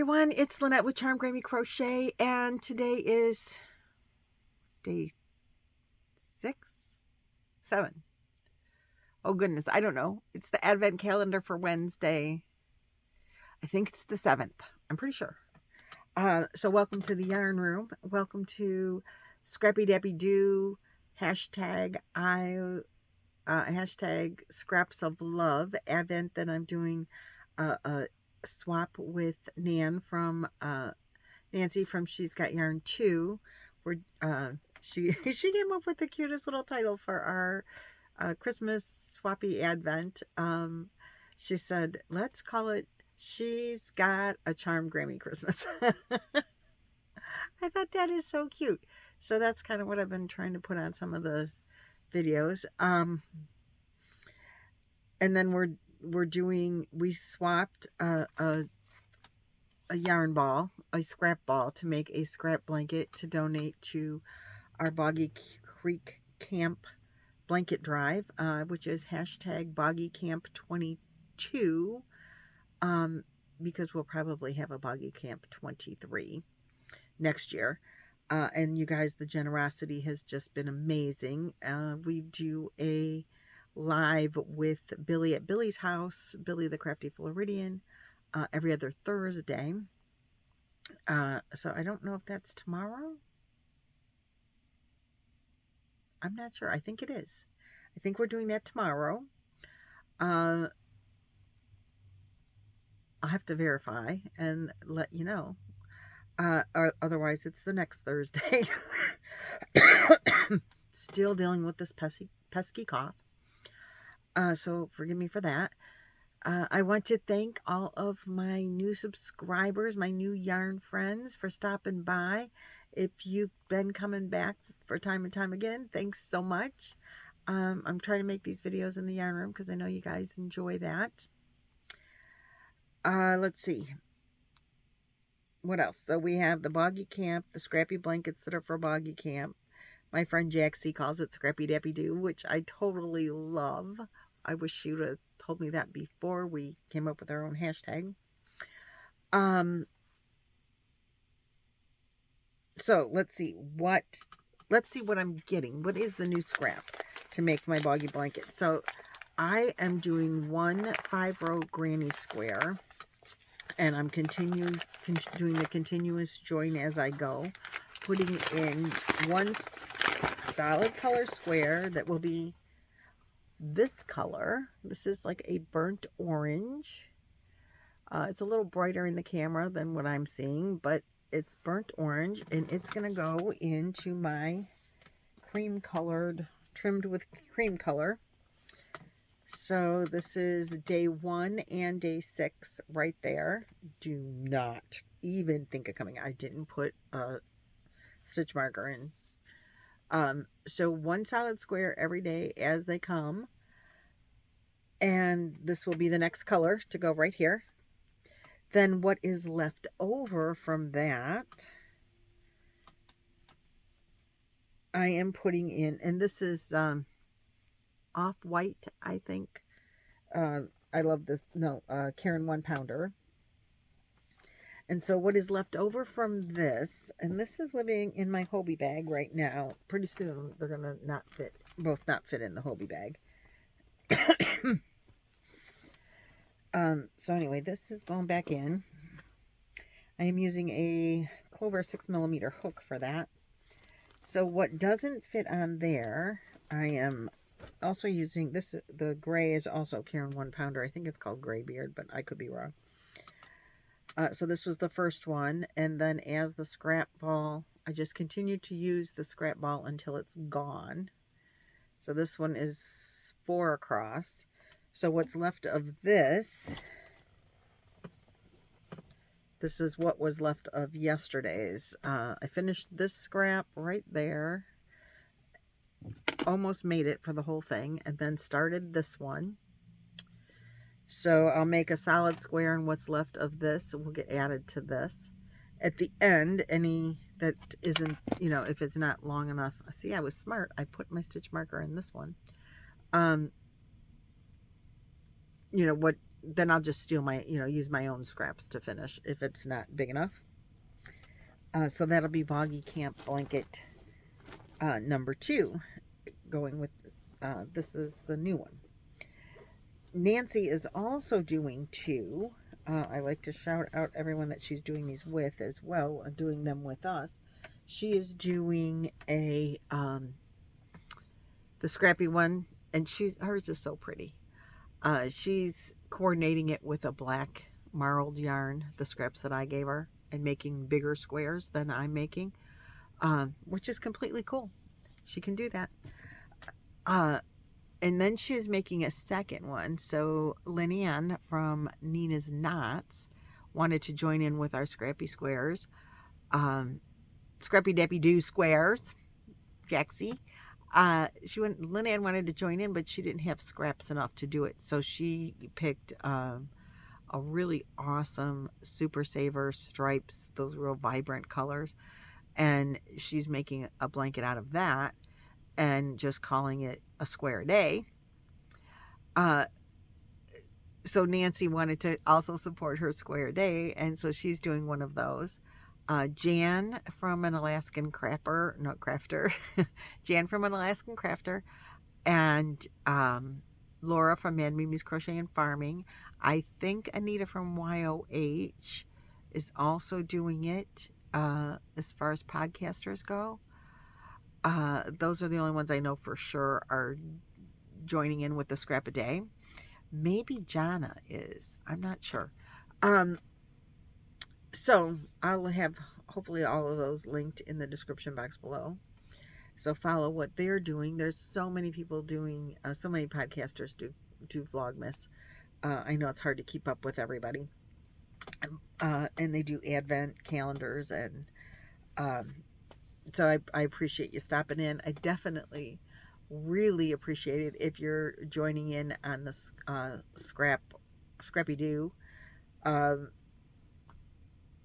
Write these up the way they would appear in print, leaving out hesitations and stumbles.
everyone, it's Lynette with Charm Grammy Crochet, and today is day 6? 7. Oh goodness, I don't know. It's the advent calendar for Wednesday. I think it's the 7th. I'm pretty sure. So welcome to the yarn room. Welcome to Scrappy Dappy Doo, hashtag scraps of love advent that I'm doing a swap with Nancy from She's Got Yarn 2, where she came up with the cutest little title for our Christmas swappy advent. She said, let's call it She's Got a Charm Grammy Christmas. I thought that is so cute. So that's kind of what I've been trying to put on some of the videos. And then we swapped a yarn ball, a scrap ball, to make a scrap blanket to donate to our Boggy Creek Camp blanket drive, which is hashtag BoggyCamp22, because we'll probably have a Boggy Camp 23 next year. And you guys, the generosity has just been amazing. We do a live with Billy at Billy's house, Billy the Crafty Floridian, every other Thursday. So I don't know if that's tomorrow. I'm not sure. I think it is. I think we're doing that tomorrow. I'll have to verify and let you know. Or otherwise, it's the next Thursday. Still dealing with this pesky cough. So forgive me for that. I want to thank all of my new subscribers, my new yarn friends, for stopping by. If you've been coming back for time and time again, thanks so much. I'm trying to make these videos in the yarn room because I know you guys enjoy that. Let's see. What else? So we have the Boggy Camp, the scrappy blankets that are for Boggy Camp. My friend Jaxie calls it Scrappy Dappy Doo, which I totally love. I wish she would have told me that before we came up with our own hashtag. So let's see what I'm getting. What is the new scrap to make my Boggy blanket? So I am doing one 5-row granny square, and I'm doing the continuous join as I go, putting in one solid color square that will be this color. This is like a burnt orange. It's a little brighter in the camera than what I'm seeing, but it's burnt orange, and it's going to go into my cream colored, trimmed with cream color. So this is day 1 and day 6 right there. Do not even think of coming. I didn't put a stitch marker in. So one solid square every day as they come. And this will be the next color to go right here. Then what is left over from that, I am putting in, and this is off-white, I think. I love this. No, Karen 1-pounder. And so what is left over from this, and this is living in my Hobie bag right now. Pretty soon they're going to both not fit in the Hobie bag. So anyway, this is going back in. I am using a Clover 6mm hook for that. So what doesn't fit on there, I am also using this. The gray is also Karen 1-pounder. I think it's called Graybeard, but I could be wrong. So this was the first one, and then as the scrap ball, I just continue to use the scrap ball until it's gone. So this one is 4 across. So what's left of this is what was left of yesterday's. I finished this scrap right there. Almost made it for the whole thing, and then started this one. So I'll make a solid square, and what's left of this will get added to this. At the end, any that isn't, if it's not long enough. See, I was smart. I put my stitch marker in this one. What then I'll just steal my, use my own scraps to finish if it's not big enough. So that'll be Boggy Camp Blanket number 2. Going with, this is the new one. Nancy is also doing 2. I like to shout out everyone that she's doing these with as well, doing them with us. She is doing the scrappy one, and hers is so pretty. She's coordinating it with a black marled yarn, the scraps that I gave her, and making bigger squares than I'm making, which is completely cool. She can do that. And then she is making a second one. So Lynette from Nina's Knots wanted to join in with our scrappy squares. Scrappy Deppy Doo squares. Jaxie. Lynette wanted to join in, but she didn't have scraps enough to do it. So she picked a really awesome Super Saver stripes, those real vibrant colors. And she's making a blanket out of that and just calling it a square a day. So Nancy wanted to also support her square a day, and so she's doing one of those. Jan from an Alaskan crafter, Jan from an Alaskan crafter, and Laura from Mad Mimi's Crochet and Farming. I think Anita from YOH is also doing it as far as podcasters go. Those are the only ones I know for sure are joining in with the scrap a day. Maybe Jana is. I'm not sure. So I'll have hopefully all of those linked in the description box below. So follow what they're doing. There's so many people doing, so many podcasters do Vlogmas. I know it's hard to keep up with everybody. And they do advent calendars, and so I appreciate you stopping in. I definitely really appreciate it if you're joining in on the Scrappy Doo,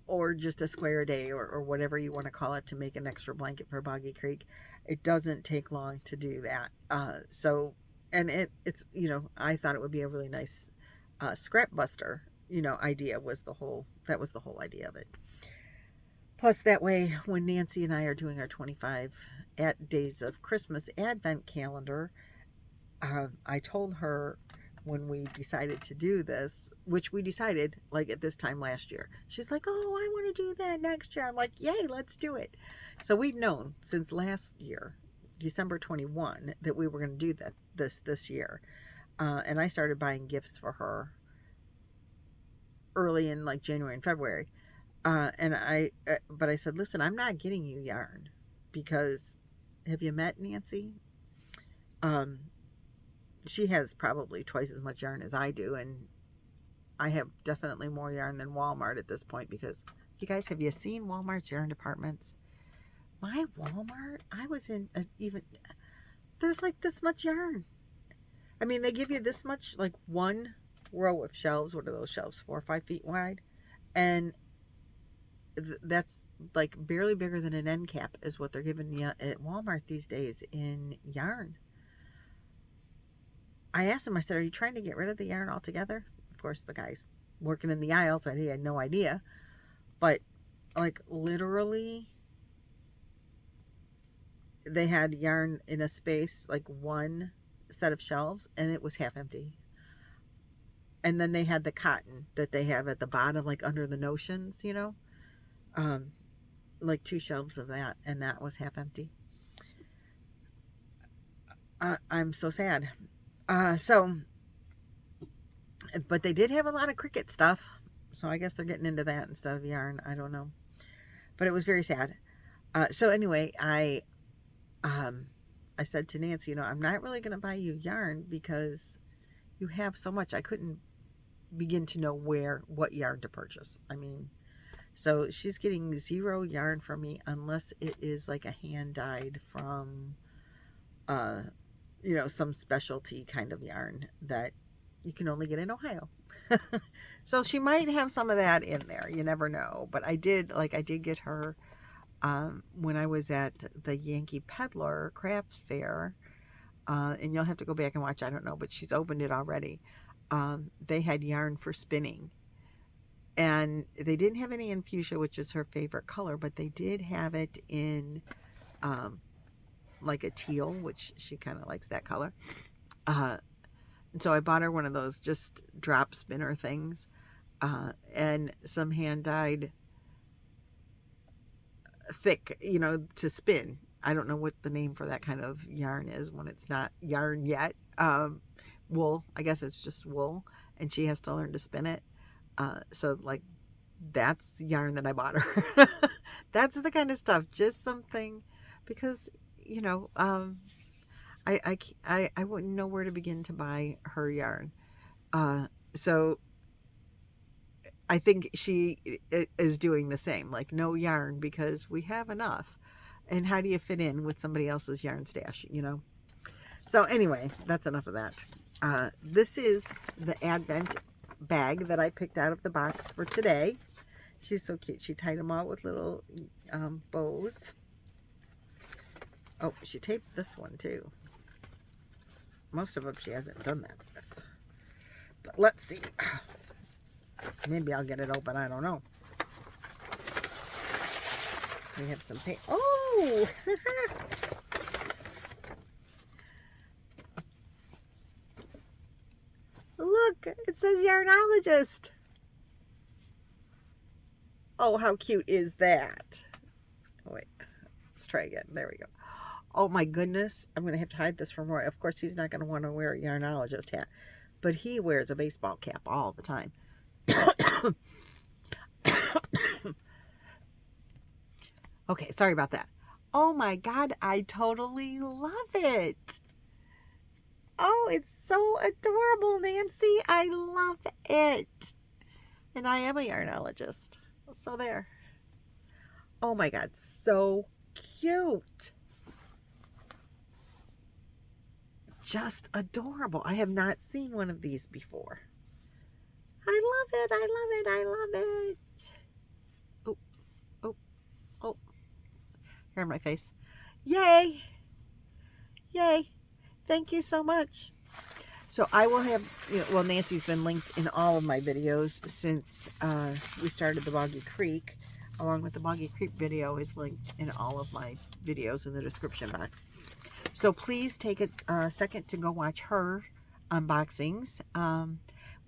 or just a square a day, or whatever you want to call it, to make an extra blanket for Boggy Creek. It doesn't take long to do that. So, and it's, I thought it would be a really nice scrap buster, idea that was the whole idea of it. Plus, that way, when Nancy and I are doing our 25 Days of Christmas Advent calendar, I told her when we decided to do this, which we decided like at this time last year. She's like, oh, I want to do that next year. I'm like, yay, let's do it. So we've known since last year, December 21, that we were going to do this year. And I started buying gifts for her early in like January and February. But I said, listen, I'm not getting you yarn, because have you met Nancy? She has probably twice as much yarn as I do, and I have definitely more yarn than Walmart at this point, because you guys, have you seen Walmart's yarn departments? My Walmart, I was in there's like this much yarn. I mean, they give you this much, like one row of shelves. What are those shelves, 4 or 5 feet wide? And that's like barely bigger than an end cap is what they're giving you at Walmart these days in yarn. I asked him, I said, are you trying to get rid of the yarn altogether? Of course, the guy's working in the aisle, so he had no idea. But like literally, they had yarn in a space, like one set of shelves, and it was half empty. And then they had the cotton that they have at the bottom, like under the notions, like 2 shelves of that, and that was half empty. I'm so sad. But they did have a lot of Cricut stuff, so I guess they're getting into that instead of yarn. I don't know, but it was very sad. So anyway, I said to Nancy, I'm not really going to buy you yarn because you have so much. I couldn't begin to know what yarn to purchase. I mean, so she's getting 0 yarn from me unless it is like a hand dyed from, some specialty kind of yarn that you can only get in Ohio. So she might have some of that in there. You never know. But I did get her, when I was at the Yankee Peddler craft fair, and you'll have to go back and watch, I don't know, but she's opened it already. they had yarn for spinning. And they didn't have any in fuchsia, which is her favorite color, but they did have it in like a teal, which she kind of likes that color. And so I bought her one of those just drop spinner things, and some hand dyed thick, you know, to spin. I don't know what the name for that kind of yarn is when it's not yarn yet. Wool, I guess it's just wool, and she has to learn to spin it. So like that's yarn that I bought her. That's the kind of stuff, just something, because you know, I wouldn't know where to begin to buy her yarn. So I think she is doing the same, like no yarn because we have enough. And how do you fit in with somebody else's yarn stash, you know? So anyway, that's enough of that. This is the Advent bag that I picked out of the box for today. She's so cute. She tied them all with little bows. Oh, she taped this one too. Most of them she hasn't done that with. But let's see. Maybe I'll get it open. I don't know. We have some paper. Oh! Look, it says Yarnologist. Oh, how cute is that? Oh, wait, let's try again. There we go. Oh my goodness. I'm going to have to hide this from Roy. Of course, he's not going to want to wear a Yarnologist hat, but he wears a baseball cap all the time. Okay, sorry about that. Oh my God, I totally love it. Oh, it's so adorable, Nancy. I love it. And I am a Yarnologist. So there. Oh my God, so cute. Just adorable. I have not seen one of these before. I love it. I love it. I love it. Oh, oh, oh. Here in my face. Yay. Yay. Thank you so much. So I will have, you know, well, Nancy's been linked in all of my videos since we started the Boggy Creek, along with the Boggy Creek video is linked in all of my videos in the description box. So please take a second to go watch her unboxings.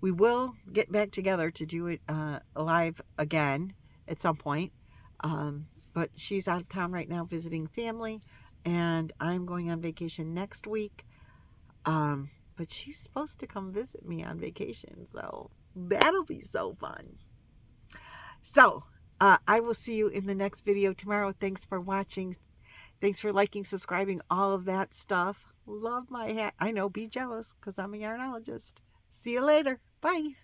We will get back together to do it live again at some point. But she's out of town right now visiting family, and I'm going on vacation next week. But she's supposed to come visit me on vacation, so that'll be so fun. So, I will see you in the next video tomorrow. Thanks for watching. Thanks for liking, subscribing, all of that stuff. Love my hat. I know, be jealous, because I'm a Yarnologist. See you later. Bye.